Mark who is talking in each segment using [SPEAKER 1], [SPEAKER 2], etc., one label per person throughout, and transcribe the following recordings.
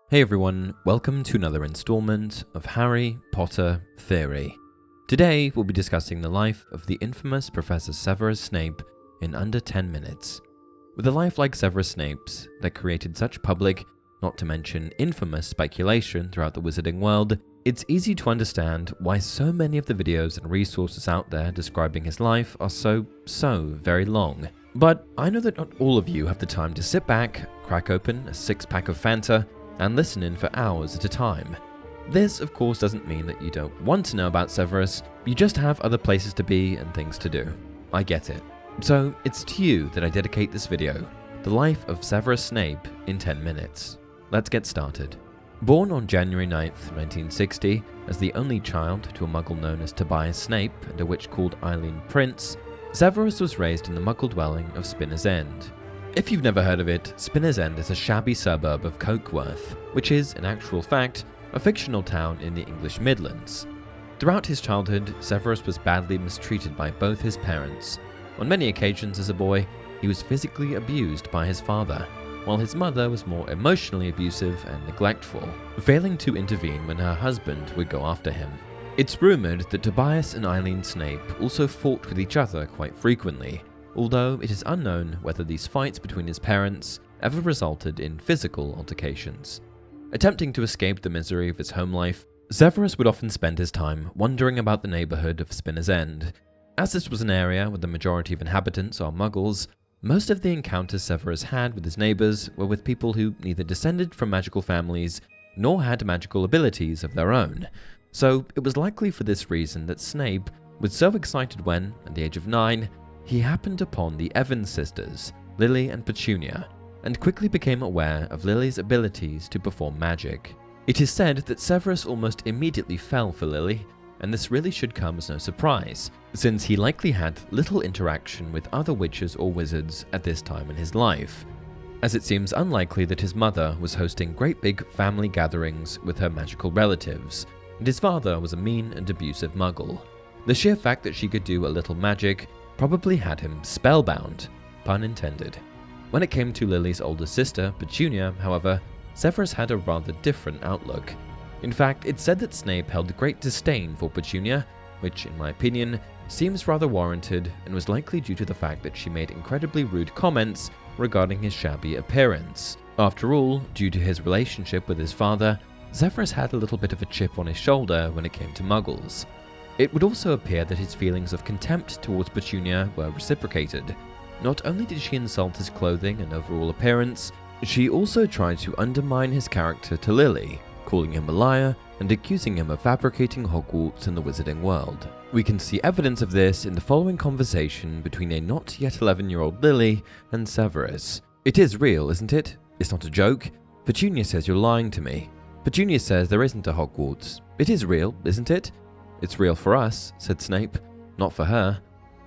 [SPEAKER 1] Hey everyone, welcome to another installment of Harry Potter Theory. Today we'll be discussing the life of the infamous Professor Severus Snape in under 10 minutes. With a life like Severus Snape's that created such public, not to mention infamous speculation throughout the wizarding world, it's easy to understand why so many of the videos and resources out there describing his life are so very long. But I know that not all of you have the time to sit back, crack open a 6-pack of Fanta, and listen in for hours at a time. This, of course, doesn't mean that you don't want to know about Severus, you just have other places to be and things to do. I get it. So it's to you that I dedicate this video, the life of Severus Snape in 10 minutes. Let's get started. Born on January 9th, 1960, as the only child to a muggle known as Tobias Snape and a witch called Eileen Prince, Severus was raised in the muggle dwelling of Spinner's End. If you've never heard of it, Spinner's End is a shabby suburb of Cokeworth, which is, in actual fact, a fictional town in the English Midlands. Throughout his childhood, Severus was badly mistreated by both his parents. On many occasions as a boy, he was physically abused by his father, while his mother was more emotionally abusive and neglectful, failing to intervene when her husband would go after him. It's rumoured that Tobias and Eileen Snape also fought with each other quite frequently, although it is unknown whether these fights between his parents ever resulted in physical altercations. Attempting to escape the misery of his home life, Severus would often spend his time wandering about the neighbourhood of Spinner's End. As this was an area where the majority of inhabitants are muggles, most of the encounters Severus had with his neighbours were with people who neither descended from magical families nor had magical abilities of their own. So it was likely for this reason that Snape was so excited when, at the age of 9, he happened upon the Evans sisters, Lily and Petunia, and quickly became aware of Lily's abilities to perform magic. It is said that Severus almost immediately fell for Lily, and this really should come as no surprise, since he likely had little interaction with other witches or wizards at this time in his life, as it seems unlikely that his mother was hosting great big family gatherings with her magical relatives, and his father was a mean and abusive muggle. The sheer fact that she could do a little magic probably had him spellbound, pun intended. When it came to Lily's older sister, Petunia, however, Severus had a rather different outlook. In fact, it's said that Snape held great disdain for Petunia, which, in my opinion, seems rather warranted and was likely due to the fact that she made incredibly rude comments regarding his shabby appearance. After all, due to his relationship with his father, Severus had a little bit of a chip on his shoulder when it came to muggles. It would also appear that his feelings of contempt towards Petunia were reciprocated. Not only did she insult his clothing and overall appearance, she also tried to undermine his character to Lily, calling him a liar and accusing him of fabricating Hogwarts in the wizarding world. We can see evidence of this in the following conversation between a not yet 11-year-old Lily and Severus. "It is real, isn't it? It's not a joke. Petunia says you're lying to me. Petunia says there isn't a Hogwarts. It is real, isn't it?" "It's real for us," said Snape, "not for her."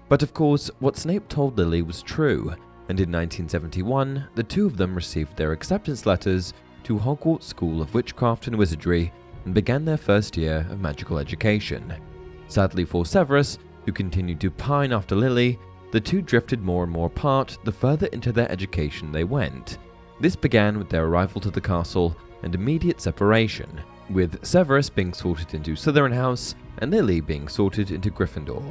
[SPEAKER 1] But of course, what Snape told Lily was true, and in 1971, the two of them received their acceptance letters to Hogwarts School of Witchcraft and Wizardry and began their first year of magical education. Sadly for Severus, who continued to pine after Lily, the two drifted more and more apart the further into their education they went. This began with their arrival to the castle and immediate separation, with Severus being sorted into Slytherin House and Lily being sorted into Gryffindor.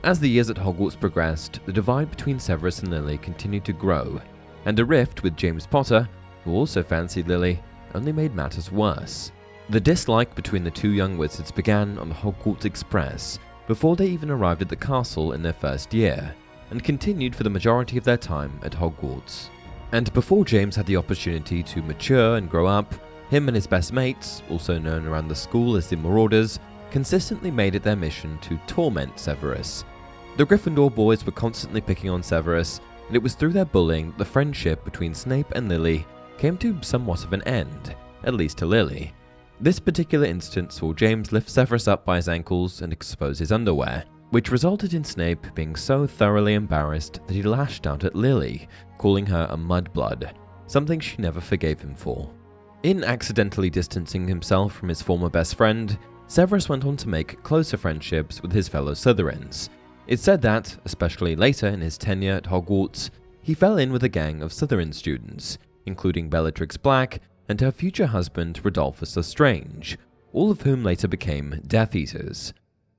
[SPEAKER 1] As the years at Hogwarts progressed, the divide between Severus and Lily continued to grow, and a rift with James Potter, who also fancied Lily, only made matters worse. The dislike between the two young wizards began on the Hogwarts Express before they even arrived at the castle in their first year, and continued for the majority of their time at Hogwarts. And before James had the opportunity to mature and grow up, him and his best mates, also known around the school as the Marauders, consistently made it their mission to torment Severus. The Gryffindor boys were constantly picking on Severus, and it was through their bullying that the friendship between Snape and Lily came to somewhat of an end, at least to Lily. This particular instance saw James lift Severus up by his ankles and expose his underwear, which resulted in Snape being so thoroughly embarrassed that he lashed out at Lily, calling her a mudblood, something she never forgave him for. In accidentally distancing himself from his former best friend, Severus went on to make closer friendships with his fellow Slytherins. It's said that, especially later in his tenure at Hogwarts, he fell in with a gang of Slytherin students, including Bellatrix Black, and her future husband Rodolphus Lestrange, all of whom later became Death Eaters.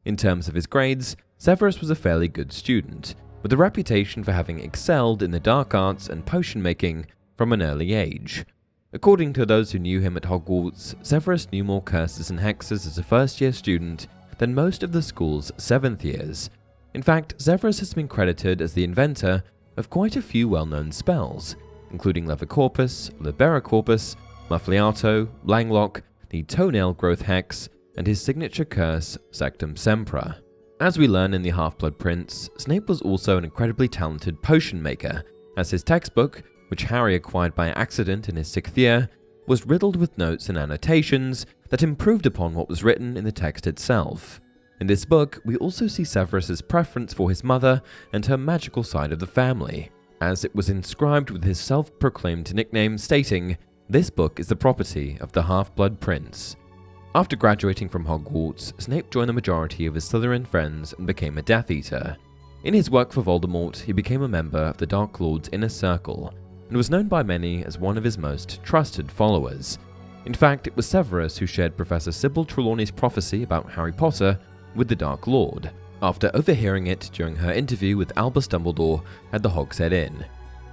[SPEAKER 1] In terms of his grades, Severus was a fairly good student, with a reputation for having excelled in the dark arts and potion making from an early age. According to those who knew him at Hogwarts, Severus knew more curses and hexes as a first-year student than most of the school's 7th years. In fact, Severus has been credited as the inventor of quite a few well-known spells, including Levicorpus, Liberacorpus, Muffliato, Langlock, the Toenail Growth Hex, and his signature curse, Sectum Sempra. As we learn in The Half-Blood Prince, Snape was also an incredibly talented potion maker, as his textbook, which Harry acquired by accident in his 6th year, was riddled with notes and annotations that improved upon what was written in the text itself. In this book, we also see Severus's preference for his mother and her magical side of the family, as it was inscribed with his self-proclaimed nickname stating, "This book is the property of the Half-Blood Prince." After graduating from Hogwarts, Snape joined the majority of his Slytherin friends and became a Death Eater. In his work for Voldemort, he became a member of the Dark Lord's inner circle, and was known by many as one of his most trusted followers. In fact, it was Severus who shared Professor Sybil Trelawney's prophecy about Harry Potter with the Dark Lord, after overhearing it during her interview with Albus Dumbledore at the Hogshead Inn.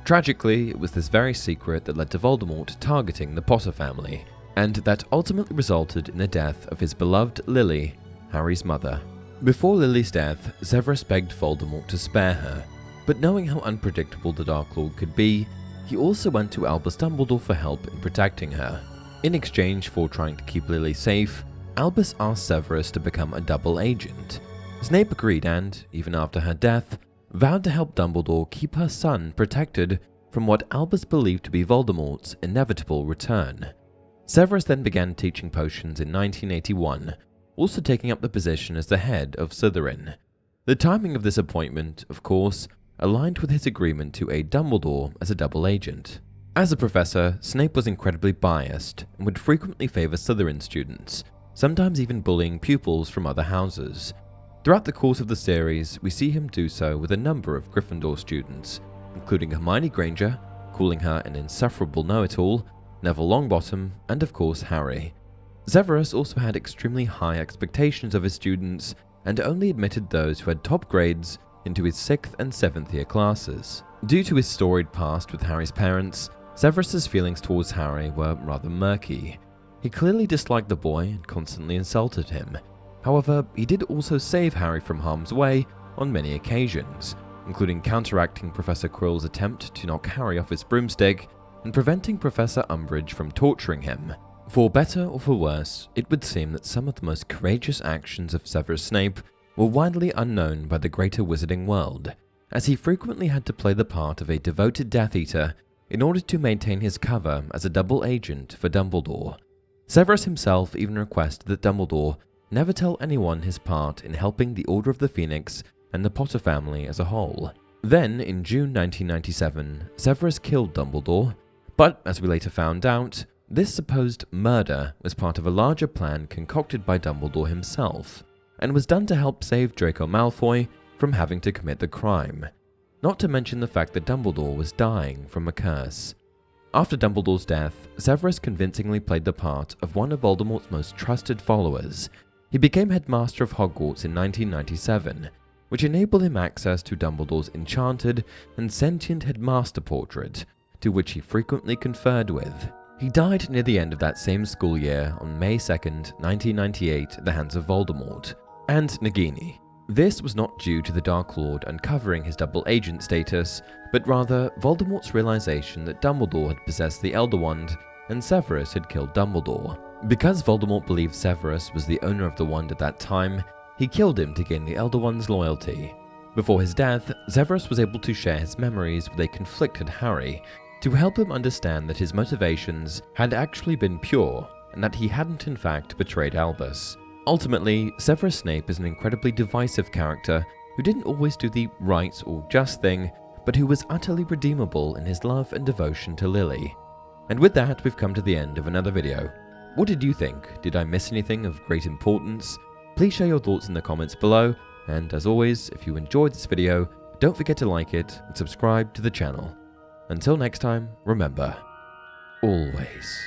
[SPEAKER 1] Tragically, it was this very secret that led to Voldemort targeting the Potter family, and that ultimately resulted in the death of his beloved Lily, Harry's mother. Before Lily's death, Severus begged Voldemort to spare her, but knowing how unpredictable the Dark Lord could be, he also went to Albus Dumbledore for help in protecting her. In exchange for trying to keep Lily safe, Albus asked Severus to become a double agent. Snape agreed and, even after her death, vowed to help Dumbledore keep her son protected from what Albus believed to be Voldemort's inevitable return. Severus then began teaching potions in 1981, also taking up the position as the head of Slytherin. The timing of this appointment, of course, aligned with his agreement to aid Dumbledore as a double agent. As a professor, Snape was incredibly biased and would frequently favor Slytherin students, sometimes even bullying pupils from other houses. Throughout the course of the series, we see him do so with a number of Gryffindor students, including Hermione Granger, calling her an insufferable know-it-all, Neville Longbottom, and of course Harry. Severus also had extremely high expectations of his students and only admitted those who had top grades into his 6th and 7th year classes. Due to his storied past with Harry's parents, Severus's feelings towards Harry were rather murky. He clearly disliked the boy and constantly insulted him. However, he did also save Harry from harm's way on many occasions, including counteracting Professor Quirrell's attempt to knock Harry off his broomstick and preventing Professor Umbridge from torturing him. For better or for worse, it would seem that some of the most courageous actions of Severus Snape were widely unknown by the greater wizarding world, as he frequently had to play the part of a devoted Death Eater in order to maintain his cover as a double agent for Dumbledore. Severus himself even requested that Dumbledore never tell anyone his part in helping the Order of the Phoenix and the Potter family as a whole. Then, in June 1997, Severus killed Dumbledore, but as we later found out, this supposed murder was part of a larger plan concocted by Dumbledore himself, and was done to help save Draco Malfoy from having to commit the crime, not to mention the fact that Dumbledore was dying from a curse. After Dumbledore's death, Severus convincingly played the part of one of Voldemort's most trusted followers. He became headmaster of Hogwarts in 1997, which enabled him access to Dumbledore's enchanted and sentient headmaster portrait, to which he frequently conferred with. He died near the end of that same school year on May 2nd, 1998 at the hands of Voldemort and Nagini. This was not due to the Dark Lord uncovering his double agent status, but rather Voldemort's realization that Dumbledore had possessed the Elder Wand and Severus had killed Dumbledore. Because Voldemort believed Severus was the owner of the wand at that time, he killed him to gain the Elder Wand's loyalty. Before his death, Severus was able to share his memories with a conflicted Harry, to help him understand that his motivations had actually been pure, and that he hadn't in fact betrayed Albus. Ultimately, Severus Snape is an incredibly divisive character who didn't always do the right or just thing, but who was utterly redeemable in his love and devotion to Lily. And with that, we've come to the end of another video. What did you think? Did I miss anything of great importance? Please share your thoughts in the comments below, and as always, if you enjoyed this video, don't forget to like it and subscribe to the channel. Until next time, remember, always